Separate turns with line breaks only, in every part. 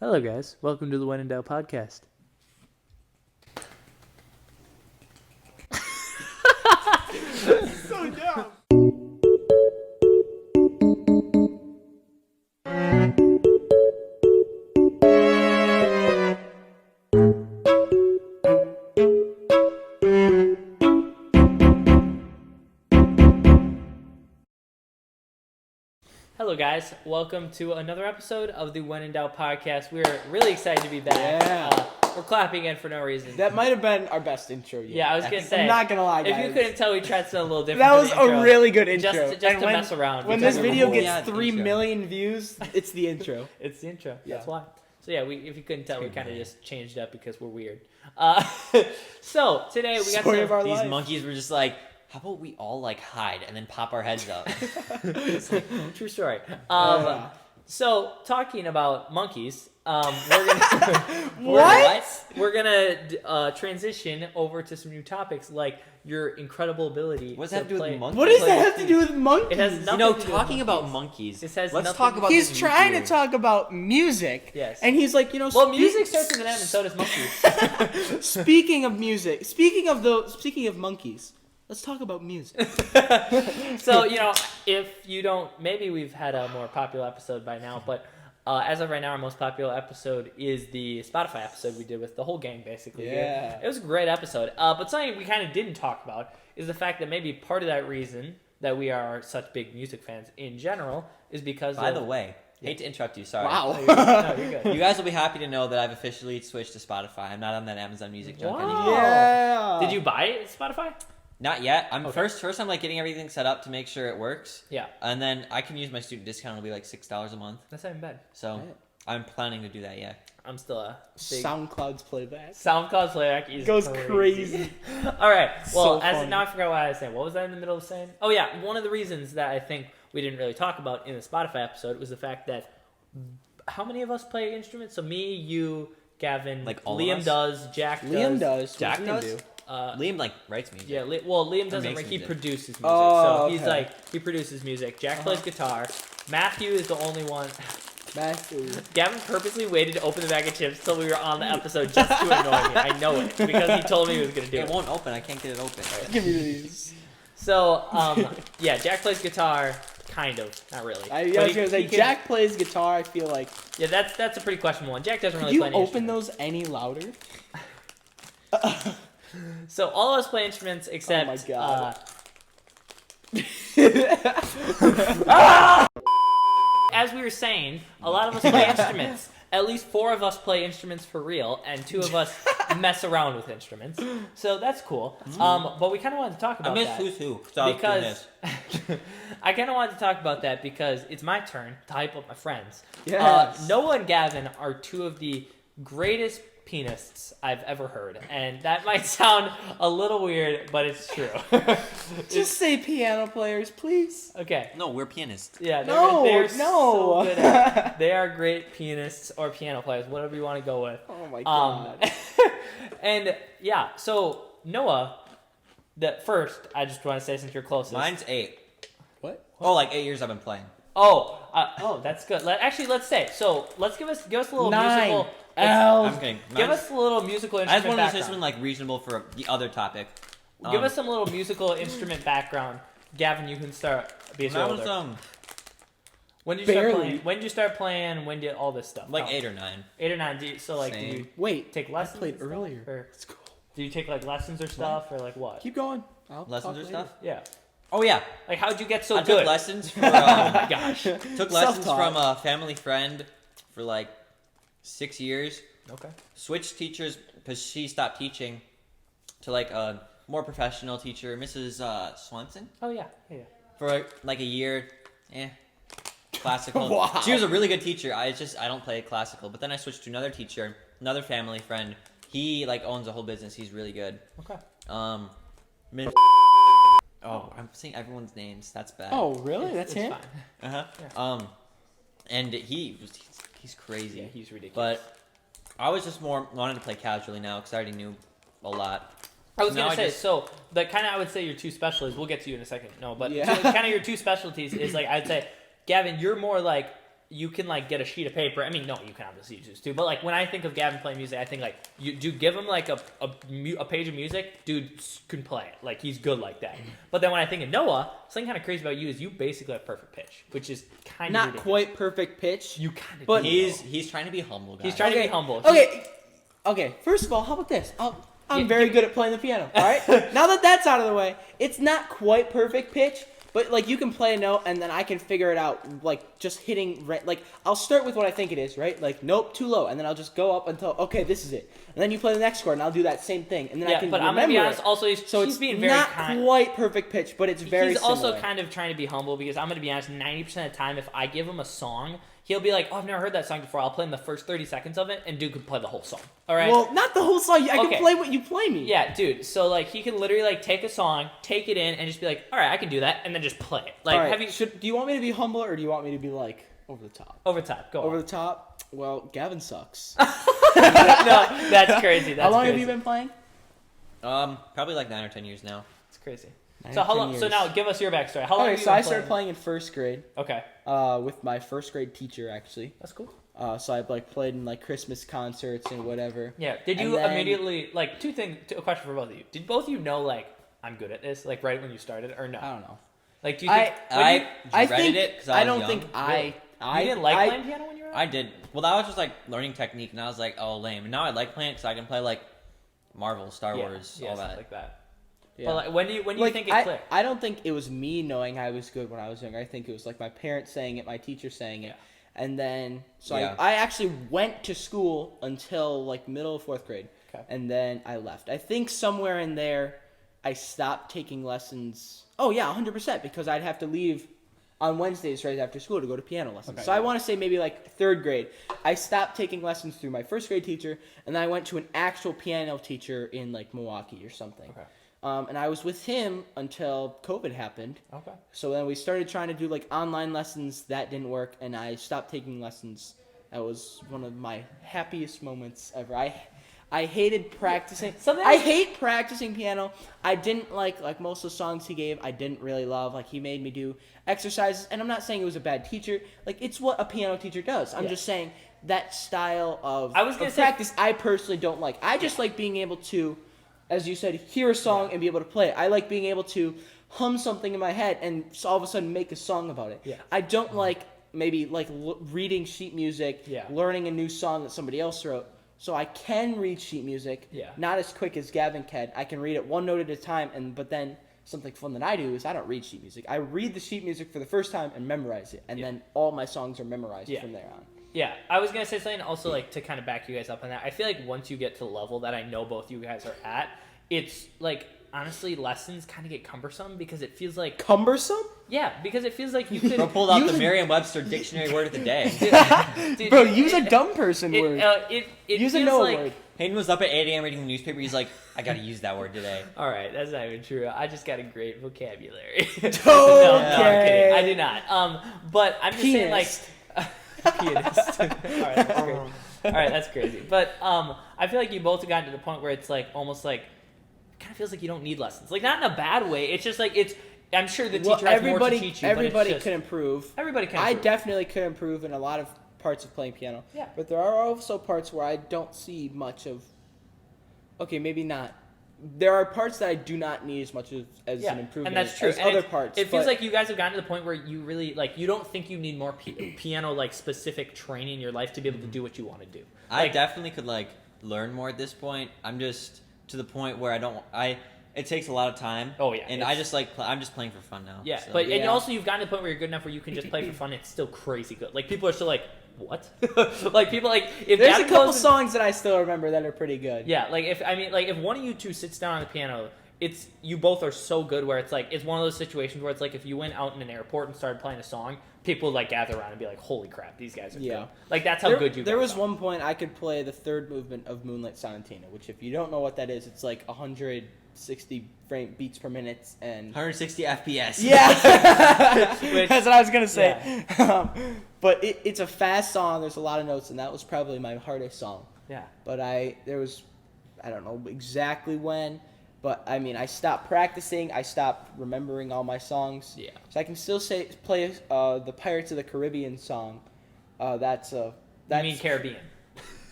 Hello, guys. Welcome to the When in Doubt podcast.
So dumb.
Hello, guys. Welcome to another episode of the When in Doubt podcast. We're really excited to be back.
Yeah.
We're clapping in for no reason.
That might have been our best intro yet.
Yeah, I was going to say.
I'm not gonna lie, guys.
If you couldn't tell, we tried something a little different.
That
for
was
the intro.
a really good intro.
Just
And
to
when,
mess around.
When
because
this
we're
video
cool.
gets 3 million views, it's the intro.
It's the intro.
Yeah.
That's why. So yeah, if you couldn't tell, we kind of just changed it up because we're weird. So today we got
Story of our
These
life.
monkeys were just like, how about we all like hide and then pop our heads up?
True story.
Yeah.
So talking about monkeys, we're gonna
What?
we're gonna transition over to some new topics like your incredible ability.
What does that have to do with
play-
monkeys?
What does
play
that
the
have to
flute.
do with monkeys?
It has
You
nothing
know,
to do with
talking about
monkeys.
monkeys.
This has
let's
nothing-
talk about
He's
this
trying to
nuclear.
talk about music.
Yes.
And he's like,
Well, music starts with an M, and so does monkeys.
Speaking of music, speaking of monkeys, let's talk about music.
So if you don't, maybe we've had a more popular episode by now, but. As of right now, our most popular episode is the Spotify episode we did with the whole gang, basically.
Yeah.
It was a great episode. But something we kind of didn't talk about is the fact that maybe part of that reason that we are such big music fans in general is because
By
of...
the way, hate to interrupt you, sorry.
Wow.
No, you're good.
You guys will be happy to know that I've officially switched to Spotify. I'm not on that Amazon Music junk
Wow.
anymore.
Yeah.
Did you buy Spotify?
Not yet. I'm
Okay.
first I'm like getting everything set up to make sure it works.
Yeah.
And then I can use my student discount. It'll be like $6 a month.
That's not even bad.
So
Right.
I'm planning to do that, yeah.
I'm still a big...
SoundCloud's playback?
SoundCloud playback is
Goes
crazy. All right. Well,
So funny.
now I forgot what I was saying. What was I in the middle of saying? Oh yeah, one of the reasons that I think we didn't really talk about in the Spotify episode was the fact that how many of us play instruments? So me, you, Gavin,
Like all of
Liam
us?
does, Jack
Liam
does.
does.
Jack
What does he
does?
do?
Liam like writes music.
Yeah, Liam doesn't
makes
write. He
music.
produces music.
Oh,
so he's
okay.
he produces music. Jack plays guitar. Matthew is the only one.
Matthew.
Gavin purposely waited to open the bag of chips till we were on the episode just to annoy me. I know it because he told me he was gonna do
It
it.
won't open. I can't get it open.
Give me these.
So, yeah, Jack plays guitar, kind of, not really.
I
But
was gonna say,
he can-
Jack plays guitar. I feel like.
Yeah, that's a pretty questionable one. Jack doesn't
Could
really
you
play any
open
instruments.
those any louder?
So all of us play instruments except.
Oh my God.
As we were saying, a lot of us play instruments. At least 4 of us play instruments for real, and 2 of us mess around with instruments. So that's cool. But we kind of wanted to talk
I
about
missed
that.
who's who. So I was doing
Because
this.
I kind of wanted to talk about that because it's my turn to hype up my friends.
Yes.
Noah and Gavin are 2 of the greatest pianists I've ever heard, and that might sound a little weird, but it's true.
Just say piano players, please.
Okay.
No, we're pianists.
Yeah,
No,
they're so
no.
good at, they are great pianists or piano players, whatever you want to go with.
Oh my God.
And yeah, so Noah, I just want to say since you're closest.
Mine's 8.
What?
Oh, like 8 years I've been playing.
That's good. Let's say. So let's give us a little
9.
musical.
I'm kidding.
Give
Mine's-
us a little musical
I just
instrument
wanted to say
background.
something like reasonable for the other topic.
Give us some little musical instrument background. Gavin, you can start.
When I was
When did you start
Barely.
playing? When did you start playing? When did all this stuff?
like
Oh.
8 or 9.
8 or 9. Did
Same.
you
Wait.
take
I
lessons?
played
and stuff?
earlier.
Or
Let's go.
do you take like lessons or stuff or like what?
Keep going. I'll
Lessons
talk
or
later.
stuff?
Yeah.
Oh yeah,
Like how'd you get so
I
good?
took lessons for
Oh my gosh.
took lessons
Self-taught.
from a family friend for like 6 years.
Okay.
Switched teachers because she stopped teaching to like a more professional teacher, Mrs. Swanson,
Oh yeah. Yeah.
for like a year. Classical.
Wow.
She was a really good teacher. I don't play classical. But then I switched to another teacher, another family friend. He like owns a whole business. He's really good.
Okay.
Min- oh, I'm saying everyone's names. That's bad.
Oh, really? That's
it's
him?
Uh
fine.
huh.
Yeah.
And he's crazy.
Yeah, he's ridiculous.
But I was just more wanted to play casually now because I already knew a lot.
I was
Now
gonna
I
say,
just-
so the kind of I would say your 2 specialties. We'll get to you in a second. No, but
Yeah.
kind of your 2 specialties is like I'd say, Gavin, you're more like you can like get a sheet of paper. I mean, no, you can obviously use this too. But like when I think of Gavin playing music, I think like you do give him like a page of music, dude can play it. Like he's good like that. But then when I think of Noah, something kind of crazy about you is you basically have perfect pitch, which is kind of
Not
ridiculous.
quite perfect pitch.
You kind of.
But-
He's trying to be humble, guys.
He's trying to be humble.
Okay. First of all, how about this? I'm
Yeah,
very good at playing the piano. All right. Now that that's out of the way, it's not quite perfect pitch, but like you can play a note and then I can figure it out. Like just hitting right. Like I'll start with what I think it is, right? Like nope, too low, and then I'll just go up until okay, this is it. And then you play the next chord, and I'll do that same thing, and then I
Yeah,
can
but I'm
remember
gonna be honest.
it.
Also,
So
he's
it's
being very
not
kind.
quite perfect pitch, but it's very.
He's also
similar.
kind of trying to be humble because I'm gonna be honest. 90% of the time, if I give him a song, he'll be like, "Oh, I've never heard that song before." I'll play him the first 30 seconds of it, and dude can play the whole song. All right.
Well, not the whole song. I
Okay.
can play what you play me.
Yeah, dude. So like he can literally like take a song, take it in, and just be like, "All right, I can do that," and then just play it. Like,
All right.
have you
Do you want me to be humble or do you want me to be like over the top?
over top? Go
Over
on.
the top? Well, Gavin sucks.
No, that's crazy. That's
How long
crazy.
have you been playing?
Probably like 9 or 10 years now.
It's crazy.
9
So
or
how
10
long? So
years.
now give us your backstory. How long?
Okay,
have you
so
been
I started playing in first grade.
Okay,
With my first grade teacher actually.
that's cool.
So I like played in like Christmas concerts and whatever.
Yeah. Did
And
you
then-
immediately like a question for both of you? Did both of you know like I'm good at this like right when you started or no?
I don't know.
Like do you think
I
I
dreaded
think
it because I
don't
was
think
young.
I
you didn't like playing piano when you were?
I did. Well, that was just like learning technique, and I was like, oh, lame. And now I like playing because I can play like Marvel, Star Wars, all
stuff
that.
like that.
Yeah.
But like, when do you
Like,
think it
I,
clicked?
I don't think it was me knowing I was good when I was younger. I think it was like my parents saying it, my teacher saying it.
Yeah.
And then, so
Yeah.
I actually went to school until like middle of fourth grade.
Okay.
And then I left. I think somewhere in there, I stopped taking lessons. Oh, yeah, 100%, because I'd have to leave on Wednesdays right after school to go to piano lessons.
Okay,
So I
yeah.
want to say maybe like third grade. I stopped taking lessons through my first grade teacher, and then I went to an actual piano teacher in like Milwaukee or something.
Okay.
And I was with him until COVID happened.
Okay.
So then we started trying to do like online lessons. That didn't work, and I stopped taking lessons. That was one of my happiest moments ever. I hated practicing.
Something
I
else-
hate practicing piano. I didn't like most of the songs he gave. I didn't really love. Like he made me do exercises, and I'm not saying it was a bad teacher. Like it's what a piano teacher does. I'm
Yeah.
just saying that style of,
I was gonna
of
say-
practice I personally don't like. I just like being able to, as you said, hear a song and be able to play it. I like being able to hum something in my head and all of a sudden make a song about it.
Yeah.
I don't like maybe like reading sheet music,
Yeah.
learning a new song that somebody else wrote. So I can read sheet music,
Yeah.
not as quick as Gavin can. I can read it one note at a time, but then something fun that I do is I don't read sheet music. I read the sheet music for the first time and memorize it, and
Yeah.
then all my songs are memorized
Yeah.
from there on.
Yeah, I was gonna say something also like to kind of back you guys up on that. I feel like once you get to the level that I know both you guys are at, it's like honestly lessons kind of get cumbersome because it feels like
Cumbersome?
because it feels like you could
Bro pulled out
Use
the
a-
Merriam-Webster dictionary word of the day.
Dude,
Bro, use a dumb person
it,
word.
it
Use a
feels
no
like,
word.
Hayden was up at 8 a.m. reading the newspaper. He's like, I gotta use that word today.
All right, that's not even true. I just got a great vocabulary.
Okay.
No, I'm kidding. I do not. But I'm just saying like pianist. All right, that's great. All right, that's crazy. But I feel like you both have gotten to the point where it's like almost like kind of feels like you don't need lessons. Like not in a bad way. It's just like it's. I'm sure the teacher has more to teach you.
everybody
but it's just,
can improve.
Everybody can.
I
improve.
definitely could improve in a lot of parts of playing piano.
Yeah.
But there are also parts where I don't see much of. Okay, maybe not. There are parts that I do not need as much as an improvement
and that's true.
as
And
other
it's-
parts.
It feels
but-
like you guys have gotten to the point where you really like you don't think you need more piano like specific training in your life to be able to do what you want to do.
I
Like,
definitely could like learn more at this point. I'm just to the point where it takes a lot of time.
Oh, yeah,
And
it's-
I just like I'm just playing for fun now.
Yeah,
so.
but and
Yeah.
also you've gotten to the point where you're good enough where you can just play for fun. It's still crazy good. Like people are still like, what? Like people like if
There's
Gavin
a couple
goes and-
songs that I still remember that are pretty good.
Yeah, like if one of you two sits down on the piano, it's you both are so good where it's like it's one of those situations where it's like if you went out in an airport and started playing a song, people would like gather around and be like, holy crap, these guys are
Yeah.
good. Like that's how
There,
good you.
there
guys
was
are.
one point I could play the third movement of Moonlight Sonatina, which if you don't know what that is, it's like 160 beats per minute and
160 FPS.
yeah,
Which-
that's what I was gonna say. But it's a fast song. There's a lot of notes, and that was probably my hardest song.
Yeah.
But I don't know exactly when, but I mean I stopped practicing. I stopped remembering all my songs.
Yeah.
So I can still play the Pirates of the Caribbean song That's
You mean Caribbean?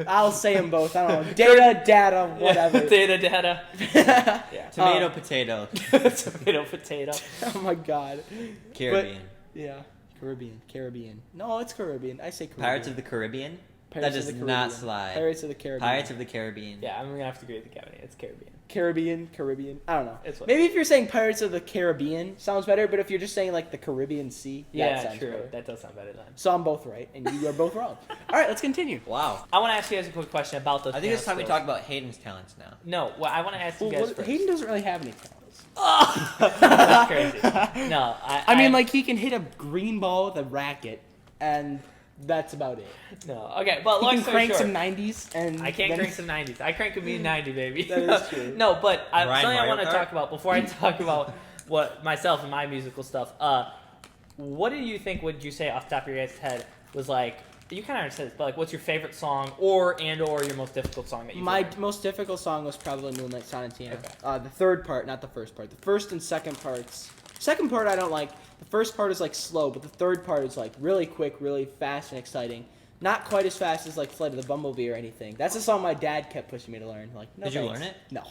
I'll say them both. I don't know. Data, whatever.
Data. Yeah.
Tomato, potato.
Tomato, potato.
Oh my god.
Caribbean.
Yeah. Caribbean. No, it's Caribbean. I say Caribbean.
Pirates of the Caribbean?
Pirates
That
of
does
the
not
Caribbean.
slide.
Pirates of the Caribbean.
Pirates of the Caribbean.
Yeah, I'm gonna have to agree with the Caribbean. It's Caribbean.
Caribbean. I don't know.
It's what-
Maybe if you're saying Pirates of the Caribbean, sounds better. But if you're just saying like the Caribbean Sea, that
Yeah,
sounds
true.
better.
That does sound better then.
So I'm both right, and you are both wrong. All right, let's continue.
Wow.
I want to ask you guys a quick question about those.
I think it's time we
piano
talk about Hayden's talents now.
skills. No, well, I want to ask you
Well,
guys first.
Hayden doesn't really have any talents.
That's crazy. No,
I mean, like he can hit a green ball with a racket, and that's about it.
no. Okay, but
He
long
can
story
crank
short,
some 90s, and
I can't
then-
crank some 90s. I crank a mean 90, baby.
That is true.
No, but
Ryan
something I
Mario
want to
Kart?
talk about before I talk about what myself and my musical stuff. What do you think? Would you say off the top of your guys' head was like? You kind of already said this, but like, what's your favorite song, or your most difficult song that you?
My most difficult song was probably Moonlight Sonatina.
Okay.
The third part, not the first part. The first and second parts. Second part I don't like. The first part is like slow, but the third part is like really quick, really fast and exciting. Not quite as fast as like Flight of the Bumblebee or anything. That's a song my dad kept pushing me to learn. Like, no
Did you
thanks.
learn it?
No.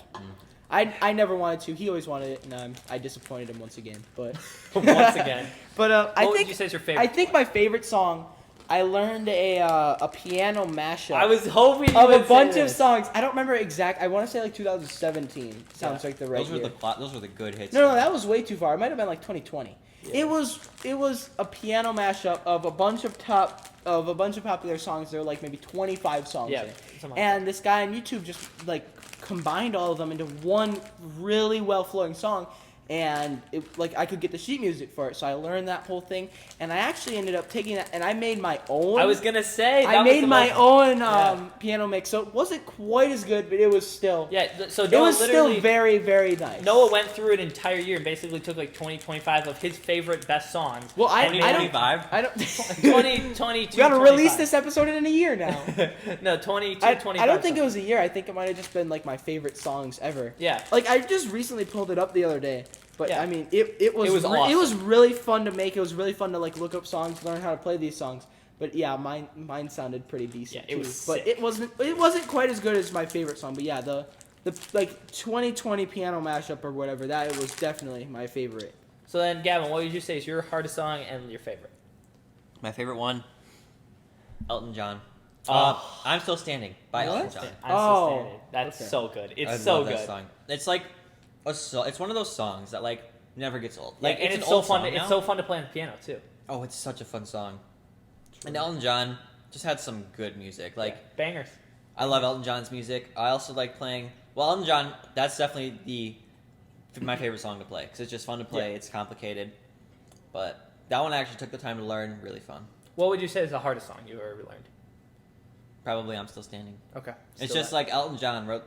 I never wanted to. He always wanted it, and I disappointed him once again. But
Once again,
but I
what would
think
you say is your favorite?
I think my favorite song. I learned a piano mashup.
I was hoping you
of
would
a bunch
say
of
this.
songs. I don't remember exact. I want to say like 2017. Sounds
Yeah.
like the right
Those were
year.
those were the good hits.
No, that was way too far. It might have been like 2020.
Yeah.
It was a piano mashup of a bunch of popular songs. There were like maybe 25 songs
Yeah,
in it.
something like
And this guy on YouTube just like combined all of them into one really well flowing song. And it, like I could get the sheet music for it, so I learned that whole thing. And I actually ended up taking that, and I made my own.
I was gonna say.
I made my own
Yeah.
piano mix, so it wasn't quite as good, but it was still.
Yeah. So
It
Noah
was
literally.
still very, very nice.
Noah went through an entire year and basically took like 25 of his favorite best songs.
Well, I
And he
don't.
25?
I don't.
22.
We gotta release this episode in a year now.
No, 22,
I
25.
don't think it was a year. I think it might have just been like my favorite songs ever.
Yeah.
Like I just recently pulled it up the other day, but
Yeah.
I mean it was
It was
it
awesome.
was really fun to make. It was really fun to like look up songs, learn how to play these songs. But yeah, mine sounded pretty decent
Yeah, it
too.
was
But
sick.
it wasn't quite as good as my favorite song. But yeah, the like 2020 piano mashup or whatever, that was definitely my favorite.
So then, Gavin, what would you say is your hardest song and your favorite?
My favorite one, Elton John.
Oh.
I'm Still Standing by Elton
What?
John.
I'm
Oh,
Still Standing. That's
okay.
so good. It's
I
so
love
good.
that song. It's like it's one of those songs that like never gets old.
Like,
Like
and
an
it's so
old
fun.
song
It's
now.
so fun to play on the piano too.
Oh, it's such a fun song. And Elton John just had some good music. Like
Bangers.
I love Elton John's music. I also like playing. Well, Elton John, that's definitely my favorite song to play because it's just fun to play.
Yeah.
It's complicated, but that one I actually took the time to learn. Really fun.
What would you say is the hardest song you've ever learned?
Probably I'm Still Standing.
Okay.
It's just like Elton John wrote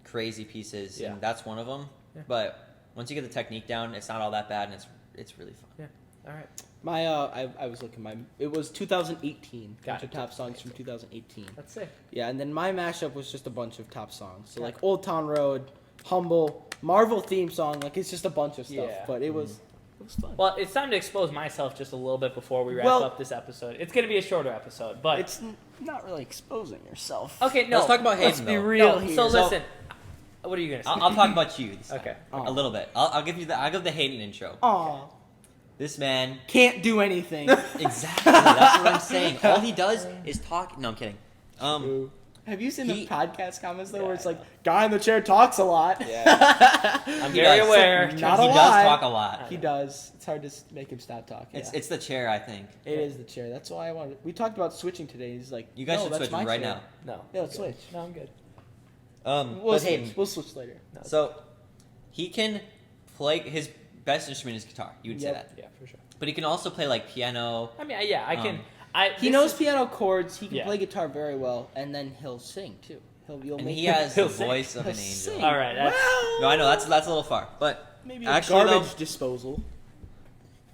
crazy pieces,
Yeah.
and that's one of them.
Yeah.
But once you get the technique down, it's not all that bad, and it's really fun.
All right.
My I was looking it was 2018.
Got
Bunch
it.
of top songs from 2018.
Let's see.
Yeah, and then my mashup was just a bunch of top songs. So
Okay.
like Old Town Road, Humble, Marvel theme song, like it's just a bunch of stuff.
Yeah.
But it was fun.
Well, it's time to expose myself just a little bit before we wrap
Well-
up this episode. It's going to be a shorter episode, but
It's not really exposing yourself.
okay. No,
Let's talk about
Let's
Hayden.
be
though.
real
no,
here.
So listen, what are you going to say?
I'll talk about you. This time.
Okay.
Oh.
A little bit. I'll give the Hayden intro.
Aw,
This man,
can't do anything.
exactly. That's what I'm saying. All he does is talk. No, I'm kidding.
Have you seen the
He-
podcast comments though,
Yeah,
where it's
I
like, guy in the chair talks a lot?
I'm
He
very
does.
aware.
Not
he
a
does
lie.
talk a lot.
He does. It's hard to make him stop talking.
It's the chair, I think.
It is the chair. That's why I wanted. We talked about switching today. He's like,
You guys
no,
should
that's
switch
my
right
chair.
now.
No.
Yeah, let's
I'm good.
switch.
No, I'm good.
We'll
But
switch.
Hayden,
We'll switch later.
No,
so he can play his best instrument is guitar. You would say
Yep.
that,
yeah, for sure.
but he can also play like piano.
I mean, yeah, I can.
Um,
He
this
knows
is-
piano chords. He can
Yeah.
play guitar very well, and then he'll sing too. You'll
And
make
he
him-
has the
He'll sing.
voice of
he'll
an angel.
sing.
All right, that's-
Well,
No, I know that's a little far, but
maybe
actually,
a garbage
though-
disposal.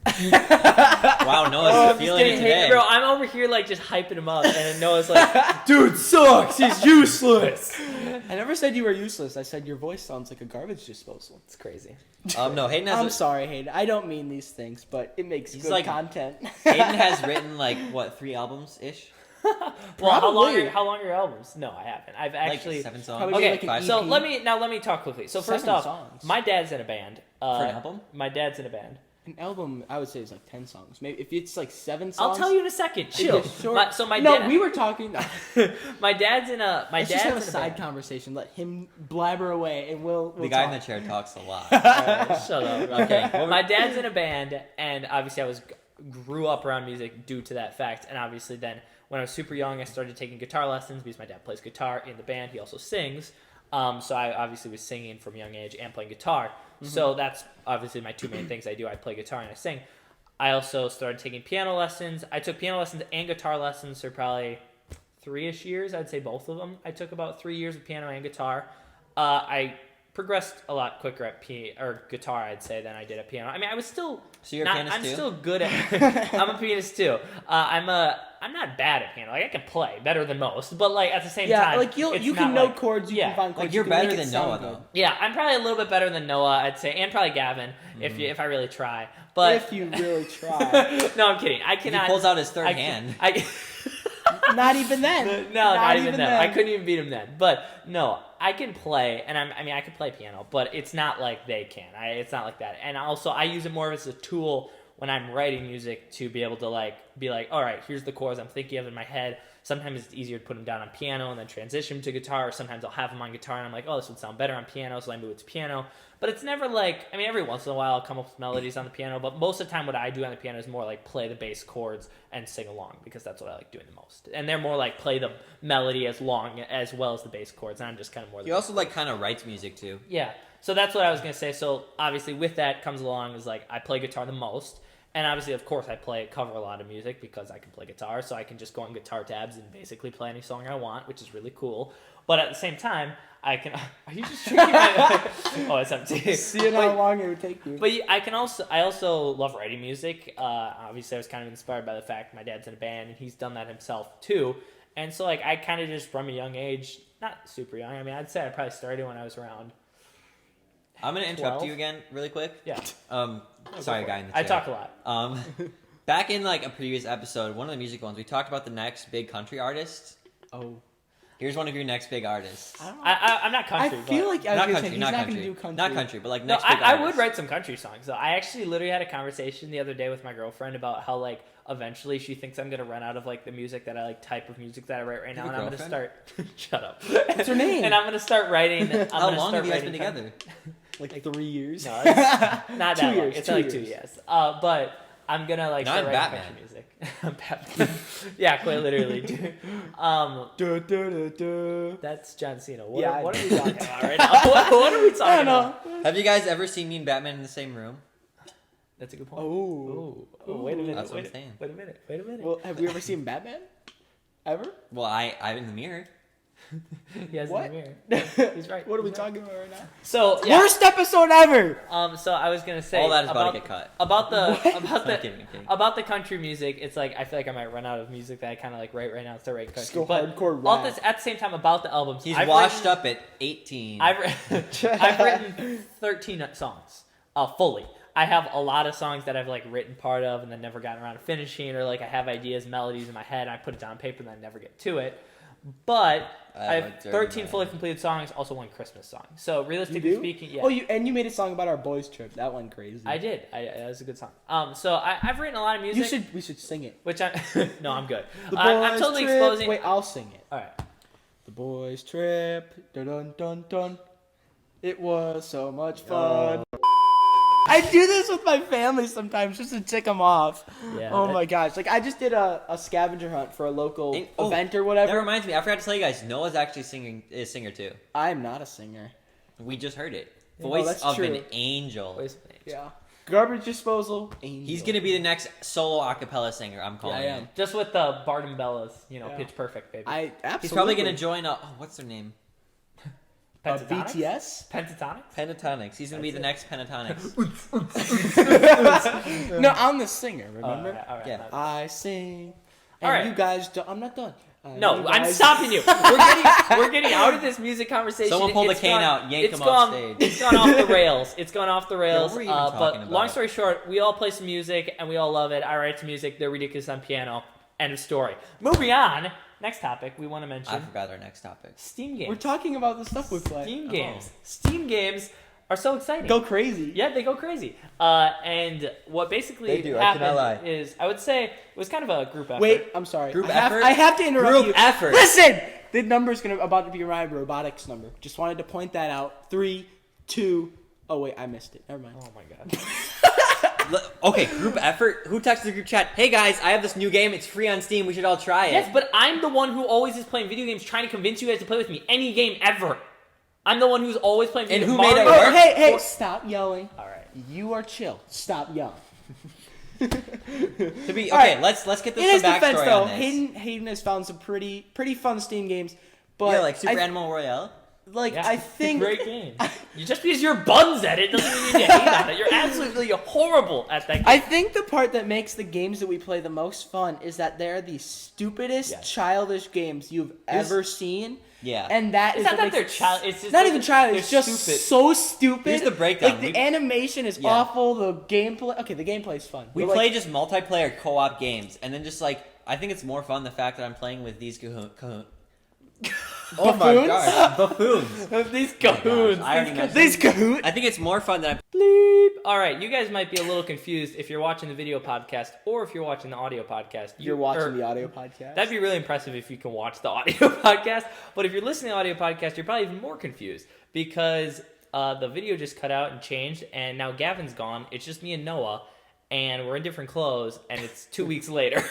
Wow, Noah's feeling it today.
Bro, I'm over here like just hyping him up, and then Noah's like, "Dude sucks. He's useless."
I never said you were useless. I said your voice sounds like a garbage disposal.
It's crazy.
No, Hayden has.
I'm sorry, Hayden. I don't mean these things, but it makes
He's
good
like-
content.
Hayden has written like what 3 albums ish?
Well, how long
Probably.
are your albums? No, I haven't. I've actually.
Like 7 songs.
Probably
Okay,
like an
Five.
so
EP.
let me talk quickly. So first
7
off,
songs.
my dad's in a band.
For an album?
My dad's in a band.
An album, I would say, is like 10 songs. Maybe if it's like 7 songs.
I'll tell you in a second.
it'd
Chill.
be a short-
My
no,
dad.
we were talking.
My dad's in a. My
Let's
dad's
just have a
in a
side
band.
conversation. Let him blabber away, and we'll
The guy in
talk.
the chair talks a lot.
Shut up.
Okay.
My dad's in a band, and obviously I grew up around music due to that fact. And obviously then when I was super young, I started taking guitar lessons because my dad plays guitar in the band. He also sings. So I obviously was singing from a young age and playing guitar.
Mm-hmm.
So that's obviously my 2 main things I do. I play guitar and I sing. I also started taking piano lessons. I took piano lessons and guitar lessons for probably 3-ish years. I'd say both of them. I took about 3 years of piano and guitar. I progressed a lot quicker at guitar, I'd say, than I did at piano. I mean, I was still.
So you're a pianist
I'm
too?
still good at. I'm a pianist too. I'm not bad at piano. Like I can play better than most, but like at the same
Yeah,
time,
like you
it's
can
not
know
like-
chords. You
yeah.
can find chords.
Like you're
you can
better
make it
than
sound
Noah
good.
though.
Yeah, I'm probably a little bit better than Noah, I'd say, and probably Gavin if I really try. But
If you really try,
no, I'm kidding. I
He
cannot.
pulls out his third
I
hand.
not even then.
No, not even then. I couldn't even beat him then. But no, I can play, and I can play piano, but it's not like they can. It's not like that. And also, I use it more as a tool when I'm writing music to be able to be like, all right, here's the chords I'm thinking of in my head. Sometimes it's easier to put them down on piano and then transition to guitar. Or sometimes I'll have them on guitar and I'm like, oh, this would sound better on piano, so I move it to piano. But it's never like, I mean, every once in a while I'll come up with melodies on the piano, but most of the time what I do on the piano is more like play the bass chords and sing along because that's what I like doing the most. And they're more like play the melody as long as well as the bass chords, and I'm just kind of more.
He also like kind of writes music too.
Yeah. So that's what I was going to say. So obviously with that comes along is like I play guitar the most. And obviously, of course, I cover a lot of music because I can play guitar. So I can just go on guitar tabs and basically play any song I want, which is really cool. But at the same time, I can... Are you just drinking my... Oh, it's empty.
Seeing how long it would take you.
But I also love writing music. Obviously, I was kind of inspired by the fact my dad's in a band and he's done that himself too. And so like I kind of just from a young age, not super young. I mean, I'd say I probably started when I was around.
I'm gonna interrupt
12?
you again really quick.
Yeah,
Sorry, guy in the chair.
I talk a lot.
Back in like a previous episode, one of the music ones, we talked about the next big country artist.
Oh,
Here's one of your next big artists.
I don't know.
I'm not country.
I feel
but-
like I was
Not
gonna
country,
say, he's
not
not
country,
gonna do country.
not country, but like
No,
next big
I
artist.
would write some country songs. So I actually literally had a conversation the other day with my girlfriend about how like eventually she thinks I'm gonna run out of like the music that I like type of music that I write right now,
You
and
have
I'm
a
gonna start. Shut up.
What's her name?
And I'm gonna start writing.
How long have you guys been together?
Like 3 years.
No, it's not
2
that long.
years,
It's
2
like 2
years.
years. But I'm gonna like
Not
start writing
Batman.
country music. Batman. Yeah, quite literally, dude. That's John Cena. What,
Yeah, I
what are
know.
we talking about right now? What are we
I
talking
don't know.
about?
Have you guys ever seen me and Batman in the same room?
That's a good point.
Oh.
Oh, wait a minute.
That's what
wait,
I'm saying.
Wait a minute. Wait a minute.
Well, have we ever seen Batman? Ever?
Well, I'm in the mirror.
He has
What?
in the mirror. He's right.
What are we
He's right.
talking about right now?
So yeah.
Worst episode ever.
So I was gonna say
All that is about to get cut.
about the about
I'm
the
kidding, I'm kidding.
about the country music. It's like I feel like I might run out of music that I kind of like write right now. Start writing
Just
country,
go
but
hardcore
all
rap.
this at the same time about the albums.
He's
I've
washed
written,
up at 18.
I've written 13 songs, fully. I have a lot of songs that I've like written part of and then never gotten around to finishing, or like I have ideas, melodies in my head, and I put it down on paper and then I never get to it. But I have
it's
13
already
fully completed songs, also one Christmas song. So
You
realistically
do?
speaking, yeah.
Oh, you made a song about our boys' trip. That went crazy.
I did. That was a good song. So I've written a lot of music.
We should sing it.
Which I no, I'm good.
The
I'm
boys'
totally
trip.
exposing.
Wait, I'll sing it.
All right.
The boys' trip. Dun dun dun dun. It was so much fun. I do this with my family sometimes just to tick them off.
Yeah,
Oh
that-
my gosh! Like I just did a scavenger hunt for a local
And- oh,
event or
That
whatever.
reminds me, I forgot to tell you guys, Noah's actually a singer too.
I'm not a singer.
We just heard it.
Yeah.
Voice
Oh, that's
of
true.
an angel.
Wait a minute.
Yeah. Garbage disposal. Angel.
He's gonna be the next solo acapella singer. I'm calling
I am.
it.
Just with the Bart and Bella's,
Yeah.
Pitch Perfect, baby.
I absolutely.
He's probably gonna join. What's their name?
Pentatonics?
BTS?
Pentatonics?
Pentatonics. He's gonna be the next Pentatonics.
No, I'm the singer. Remember?
All right.
Yeah.
I sing. And
All right.
you guys don't. I'm not done.
No,
You
I'm
guys-
stopping you. We're getting out of this music conversation.
Someone pull the
It's
cane
gone-
out, yank
it's
him
gone,
off stage.
It's gone off the rails. It's gone off the rails.
what were you even talking
but long
about?
story short, we all play some music and we all love it. I write some music. They're ridiculous on piano. End of story. Moving on. Next topic we want to mention
I forgot our next topic.
Steam games.
We're talking about the stuff we play.
Steam
Oh.
games. Steam games are so exciting.
Go crazy.
Yeah, they go crazy. And what basically
They do, I cannot
happened
lie.
is, I would say, it was kind of a group effort.
Wait, I'm sorry.
Group
I have,
effort?
I have to interrupt
Group
you.
effort.
Listen, the number's about to be my robotics number. Just wanted to point that out. 3, 2. Oh wait, I missed it. Never mind.
Oh my god.
Okay, group effort. Who texted the group chat? Hey guys, I have this new game. It's free on Steam. We should all try it.
Yes, but I'm the one who always is playing video games, trying to convince you guys to play with me. Any game ever. I'm the one who's always playing video
And
games.
who made
Mario-
it work?
Hey, stop yelling.
All right.
You are chill. Stop yelling.
To be
All
okay,
right.
let's get
In
this
his
some
defense,
backstory
though,
on this.
Hayden has found some pretty fun Steam games. But
Yeah, like Super
I,
Animal Royale.
like
Yeah,
I
it's a
think
great game. You just because you're buns at it doesn't mean you hate on it. You're absolutely horrible at that game.
I think the part that makes the games that we play the most fun is that they're the stupidest,
Yes.
childish games you've ever seen.
Yeah.
And that
It's
is
not
what
that
makes
they're
it
child. It's just
not
like
even childish. It's
they're
just
stupid.
so stupid.
Here's the breakdown.
Like the
We-
animation is
Yeah.
awful. The gameplay. Okay, the gameplay's fun.
We
but, like,
play just multiplayer co-op games, and then just like I think it's more fun the fact that I'm playing with these Oh my
Buffoons?
gosh, buffoons!
These
Oh my gosh,
cahoons.
I already mentioned-
these Kahoot.
I think it's more fun that I'm.
Bleep. All right, you guys might be a little confused if you're watching the video podcast or if you're watching the audio podcast.
You're watching the audio podcast.
That'd be really impressive if you can watch the audio podcast. But if you're listening to the audio podcast, you're probably even more confused because the video just cut out and changed, and now Gavin's gone. It's just me and Noah, and we're in different clothes, and it's 2 weeks later.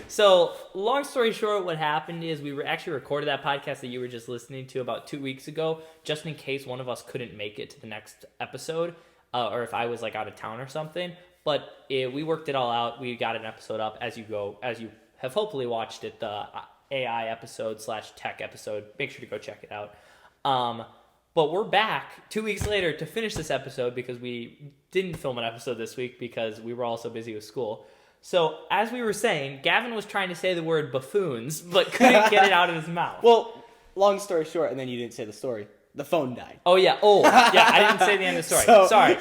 So, long story short, what happened is we actually recorded that podcast that you were just listening to about 2 weeks ago, just in case one of us couldn't make it to the next episode, or if I was like out of town or something. But we worked it all out. We got an episode up as you have hopefully watched it, the AI episode / tech episode. Make sure to go check it out. But we're back 2 weeks later to finish this episode because we didn't film an episode this week because we were all so busy with school. So, as we were saying, Gavin was trying to say the word buffoons, but couldn't get it out of his mouth.
Well, long story short, and then you didn't say the story. The phone died.
Oh, yeah. Oh, yeah. I didn't say the end of the story.
So-
Sorry.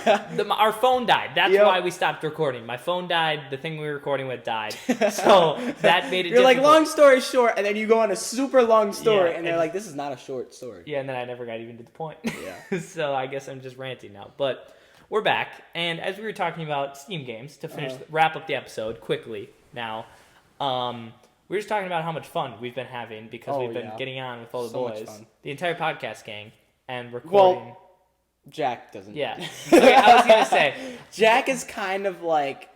Our phone died. That's
Yep.
why we stopped recording. My phone died. The thing we were recording with died. So, that made it
You're like,
difficult.
long story short, and then you go on a super long story,
Yeah,
and they're
and-
like, this is not a short story.
Yeah, and then I never got even to the point.
Yeah.
So I guess I'm just ranting now. But we're back, and as we were talking about Steam games, to finish wrap up the episode quickly now, we were just talking about how much fun we've been having because
Oh,
we've been
yeah.
getting on with all the
So much
boys,
fun.
the entire podcast gang, and recording.
Well, Jack doesn't.
Yeah. Okay, I was gonna say.
Jack is kind of like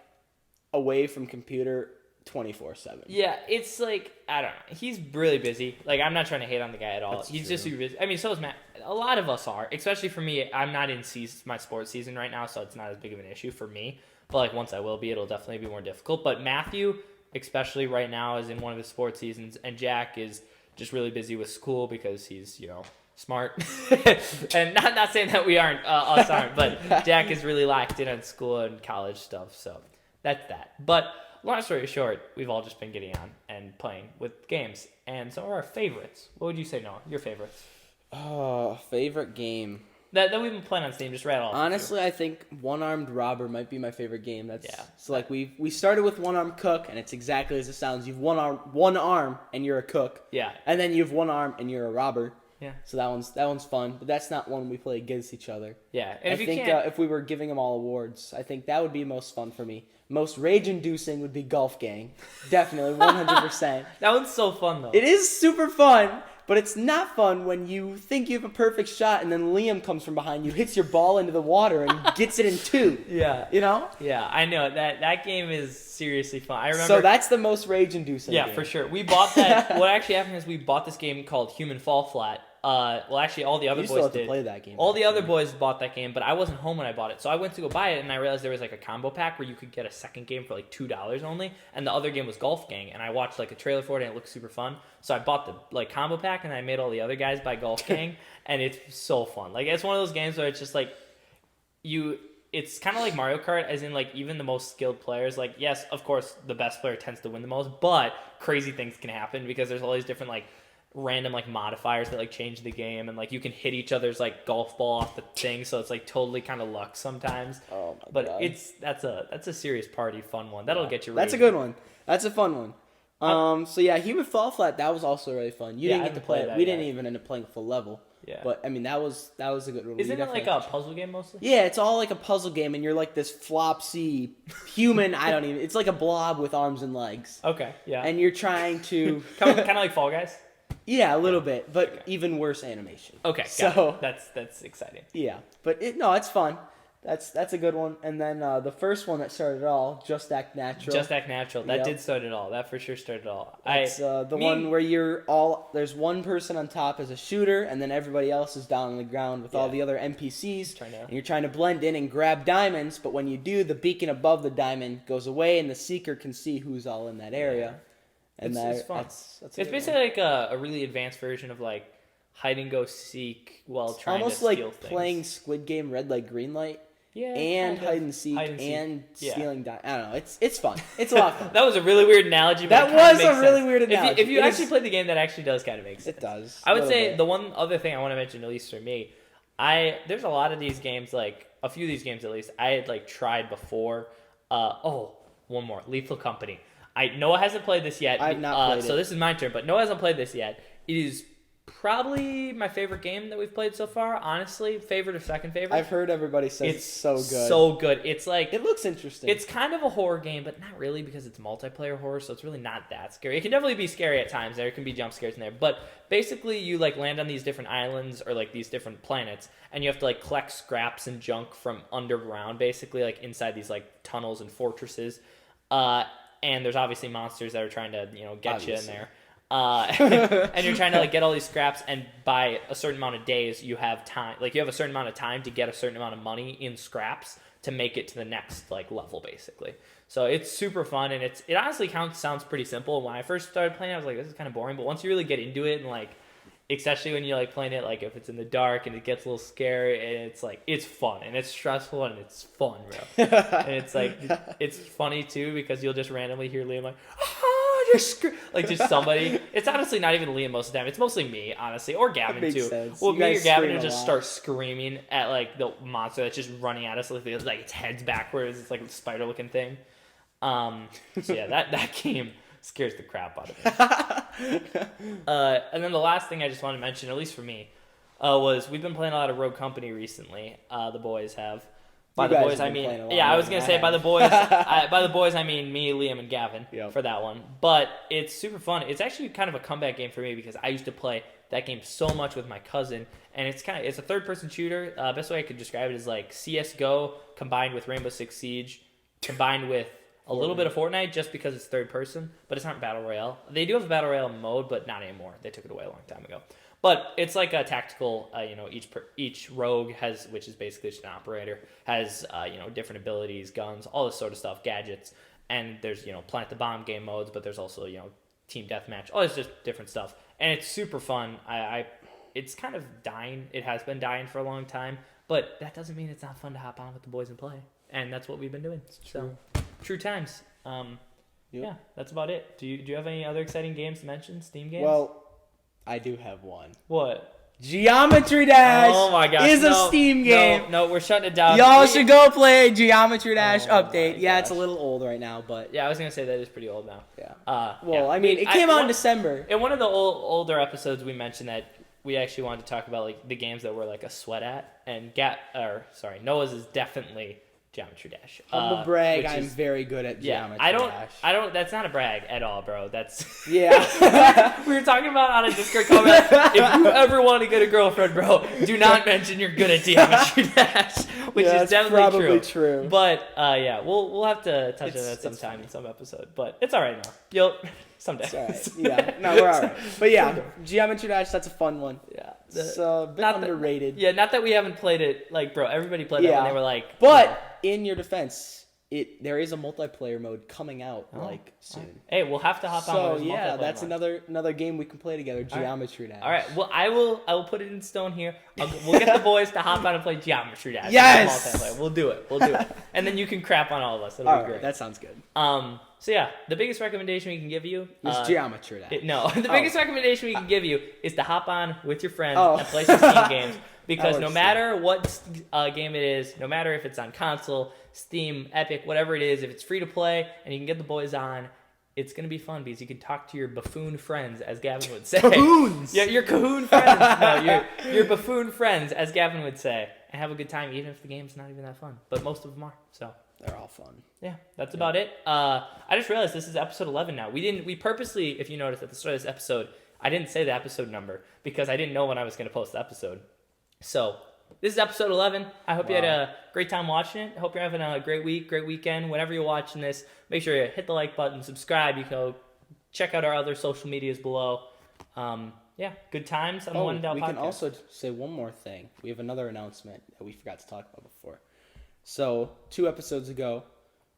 away from computer 24/7.
Yeah, it's like, I don't know. He's really busy. Like, I'm not trying to hate on the guy at all.
That's
He's
true.
just super busy. I mean, so is Matt. A lot of us are, especially for me. I'm not in my sports season right now, so it's not as big of an issue for me. But like once I will be, it'll definitely be more difficult. But Matthew, especially right now, is in one of his sports seasons, and Jack is just really busy with school because he's, smart. And not saying that we aren't, us aren't, but Jack is really locked in on school and college stuff. So that's that. But long story short, we've all just been getting on and playing with games. And some of our favorites. What would you say, Noah? Your favorites?
Oh, favorite game.
That we've been playing on Steam, just rattle off.
Honestly, I think One Armed Robber might be my favorite game. That's
Yeah.
So like we started with One Armed Cook, and it's exactly as it sounds. You've one arm, and you're a cook.
Yeah.
And then you have one arm, and you're a robber.
Yeah.
So that one's fun, but that's not one we play against each other.
Yeah. And
I
if you
think
can't...
if we were giving them all awards, I think that would be most fun for me. Most rage-inducing would be Golf Gang. Definitely, 100%.
That one's so fun, though.
It is super fun, but it's not fun when you think you have a perfect shot and then Liam comes from behind you, hits your ball into the water, and gets it in two.
Yeah.
You know?
Yeah, I know. That game is seriously fun. I remember...
So that's the most rage-inducing
Yeah,
game.
for sure. We bought that... What actually happened is we bought this game called Human Fall Flat, well, actually, all the other
You still
boys
have to
did.
play that game.
All the other
actually.
boys bought that game, but I wasn't home when I bought it. So I went to go buy it, and I realized there was like a combo pack where you could get a second game for like $2 only, and the other game was Golf Gang. And I watched like a trailer for it, and it looked super fun. So I bought the like combo pack, and I made all the other guys buy Golf Gang, and it's so fun. Like it's one of those games where it's just like it's kind of like Mario Kart, as in like even the most skilled players, like yes, of course the best player tends to win the most, but crazy things can happen because there's all these different like random like modifiers that like change the game, and like you can hit each other's like golf ball off the thing, so it's like totally kind of luck sometimes.
Oh my
But
God.
that's a serious party fun one. That'll get you.
That's a
raging.
good one. That's a fun one. So yeah, Human Fall Flat, that was also really fun. You
Yeah,
didn't
I
get to
haven't
play
played
it.
that
We
yet.
didn't even end up playing full level.
Yeah.
But I mean, that was a good one.
Isn't
We
it like
definitely-
a puzzle game mostly?
Yeah, it's all like a puzzle game, and you're like this flopsy human. I don't even. It's like a blob with arms and legs,
Okay. Yeah.
and you're trying to.
kind of like Fall Guys.
Yeah, a little bit, but
Okay.
even worse animation.
Okay.
So-
So that's exciting.
Yeah, but it's fun. That's a good one. And then the first one that started it all, Just Act Natural.
Just Act Natural. That
Yep.
did start it all. That for sure started it all.
It's the one where there's one person on top as a shooter, and then everybody else is down on the ground with all
Yeah.
the other NPCs.
Trying to-
And you're trying to blend in and grab diamonds, but when you do, the beacon above the diamond goes away, and the seeker can see who's all in that area. And
It's fun.
That's a
It's
good
basically like a really advanced version of like hide and go seek while
one.
trying
Almost
to
like
steal things.
playing Squid Game Red Light Green Light.
yeah,
And
kind of.
hide and seek
Hide and seek.
and
Yeah.
stealing diamonds. I don't know. It's fun. It's a lot of fun.
That was a really weird analogy. But
That
it kinda
was a
makes
really
sense.
weird analogy.
If you
It is-
actually played the game, that actually does kind of make sense.
It does.
I would
a
say
little bit.
the one other thing I want to mention, at least for me, there's a lot of these games, like a few of these games at least, I had like tried before. One more, Lethal Company. Noah hasn't played this yet.
I've not played
so
it.
this is my turn, but Noah hasn't played this yet. It is probably my favorite game that we've played so far. Honestly, favorite or second favorite.
I've heard everybody say it's so good.
So good. It's like
It looks interesting.
it's kind of a horror game, but not really because it's multiplayer horror, so it's really not that scary. It can definitely be scary at times. There can be jump scares in there, but basically you like land on these different islands or like these different planets, and you have to like collect scraps and junk from underground, basically like inside these like tunnels and fortresses. And there's obviously monsters that are trying to get you in there. And you're trying to like get all these scraps, and by a certain amount of days you have time, like you have a certain amount of time to get a certain amount of money in scraps to make it to the next like level, basically. So it's super fun, and it honestly sounds pretty simple. When I first started playing, I was like, this is kind of boring, but once you really get into it, and like especially when you like playing it like if it's in the dark and it gets a little scary, and it's like it's fun and it's stressful and it's fun, bro. And it's like it's funny too because you'll just randomly hear Liam like, like just somebody. It's honestly not even Liam most of the time. It's mostly me, honestly, or Gavin
Makes
too.
sense.
Well,
You
me or
guys
Gavin
scream
will
a
just
lot.
start screaming at like the monster that's just running at us like its head's backwards. It's like a spider looking thing. So yeah, that game scares the crap out of me. And then the last thing I just want to mention, at least for me, was we've been playing a lot of Rogue Company recently. The boys have. By
You
the
guys
boys,
have
I
been playing a
mean,
lot
I
more
was
than
gonna
I
say by
have.
the boys. By the boys, I mean me, Liam, and Gavin
Yep.
for that one. But it's super fun. It's actually kind of a comeback game for me because I used to play that game so much with my cousin, and it's a third-person shooter. Best way I could describe it is like CS:GO combined with Rainbow Six Siege, combined with a little bit of Fortnite, just because it's third person, but it's not battle royale. They do have a battle royale mode, but not anymore. They took it away a long time ago. But it's like a tactical. Each rogue has, which is basically just an operator, has different abilities, guns, all this sort of stuff, gadgets, and there's plant the bomb game modes, but there's also team deathmatch, all this just different stuff, and it's super fun. It's kind of dying. It has been dying for a long time, but that doesn't mean it's not fun to hop on with the boys and play, and that's what we've been doing. So true times. Yeah, that's about it. Do you have any other exciting games to mention? Steam games?
Well, I do have one.
What?
Geometry Dash
Oh my gosh!
is a Steam game.
No, we're shutting it down.
Y'all should go play Geometry Dash
Oh
update.
my
Yeah, it's a
gosh.
little old right now, but
Yeah, I was gonna say that is pretty old now.
yeah.
Yeah.
I mean, it came out in December.
In one of the older episodes, we mentioned that we actually wanted to talk about like the games that we're like a sweat at, and Noah's is definitely Geometry Dash.
Humble brag,
which
I'm
is-
very good at
Yeah,
Geometry
I
Dash.
don't. That's not a brag at all, bro. That's
Yeah.
we were talking about on a Discord comment. If you ever want to get a girlfriend, bro, do not mention you're good at Geometry Dash, which
Yeah,
is
that's
definitely
probably true.
But yeah, we'll have to touch on that
It's
sometime
funny.
in some episode. But it's all right now. Someday.
It's all right. Yeah, no, we're all right. But yeah, Geometry Dash, that's a fun one.
Yeah.
It's a bit underrated.
Not that we haven't played it. Like, bro, everybody played that when they were like.
But in your defense, there is a multiplayer mode coming out soon.
Hey, we'll have to hop on.
So yeah, that's another game we can play together. Geometry Dash.
All right. Well, I will put it in stone here. We'll get the boys to hop on and play Geometry Dash.
Yes.
We'll do it. And then you can crap on all of us. It'll be great.
That sounds good.
So yeah, the biggest recommendation we can give you
is Geometry Dash.
The biggest recommendation we can give you is to hop on with your friends and play some Steam games. Because no matter what game it is, no matter if it's on console, Steam, Epic, whatever it is, if it's free to play and you can get the boys on, it's going to be fun because you can talk to your buffoon friends, as Gavin would say.
Cahoons!
Yeah, your cahoon friends. No, your buffoon friends, as Gavin would say, and have a good time even if the game's not even that fun. But most of them are, so.
They're all fun.
Yeah, that's about it. I just realized this is episode 11 now. We purposely, if you noticed at the start of this episode, I didn't say the episode number because I didn't know when I was going to post the episode. So, this is episode 11. I hope you had a great time watching it. I hope you're having a great week, great weekend. Whenever you're watching this, make sure you hit the like button, subscribe. You can go check out our other social medias below. Good times on the One Down Podcast.
We can also say one more thing. We have another announcement that we forgot to talk about before. So, 2 episodes ago,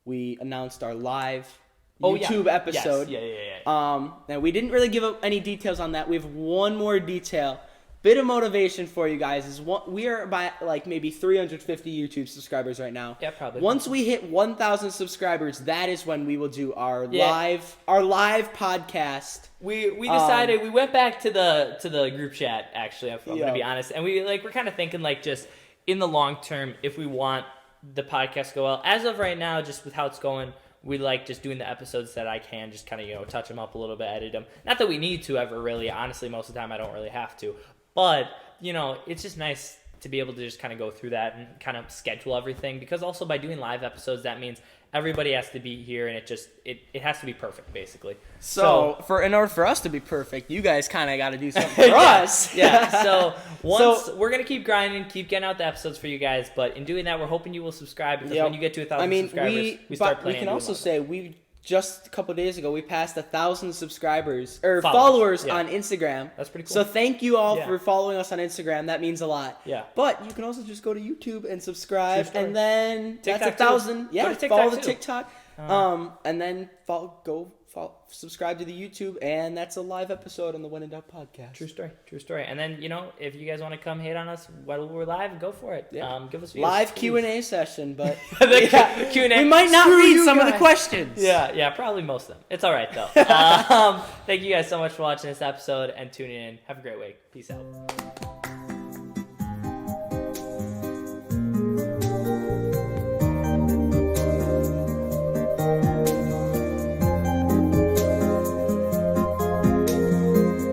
we announced our live YouTube episode.
Yes.
Now, we didn't really give up any details on that. We have one more detail. Bit of motivation for you guys is we are by maybe 350 YouTube subscribers right now.
Yeah, probably.
Once we hit 1,000 subscribers, that is when we will do our live podcast.
We decided we went back to the group chat actually. I'm gonna be honest, and we're kind of thinking just in the long term if we want the podcast to go well. As of right now, just with how it's going, we like just doing the episodes that I can just kind of touch them up a little bit, edit them. Not that we need to ever really. Honestly, most of the time I don't really have to. But, it's just nice to be able to just kind of go through that and kind of schedule everything. Because also by doing live episodes, that means everybody has to be here and it has to be perfect, basically.
So in order for us to be perfect, you guys kind of got to do something for us.
Yeah, so we're going to keep grinding, keep getting out the episodes for you guys. But in doing that, we're hoping you will subscribe. Because when you get to 1,000 subscribers, we start playing.
We can also say just a couple of days ago, we passed 1,000 subscribers or followers on Instagram.
That's pretty cool.
So thank you all for following us on Instagram. That means a lot.
Yeah.
But you can also just go to YouTube and subscribe, and then
TikTok
that's 1,000. Yeah.
Follow
the TikTok. And then subscribe to the YouTube, and that's a live episode on the When in Doubt podcast.
True story. And then if you guys want to come hate on us while we're live, go for it.
Yeah.
Give us views,
live Q&A session, but
Q&A.
We might not read some of the questions.
Yeah, probably most of them. It's all right though. Thank you guys so much for watching this episode and tuning in. Have a great week. Peace out.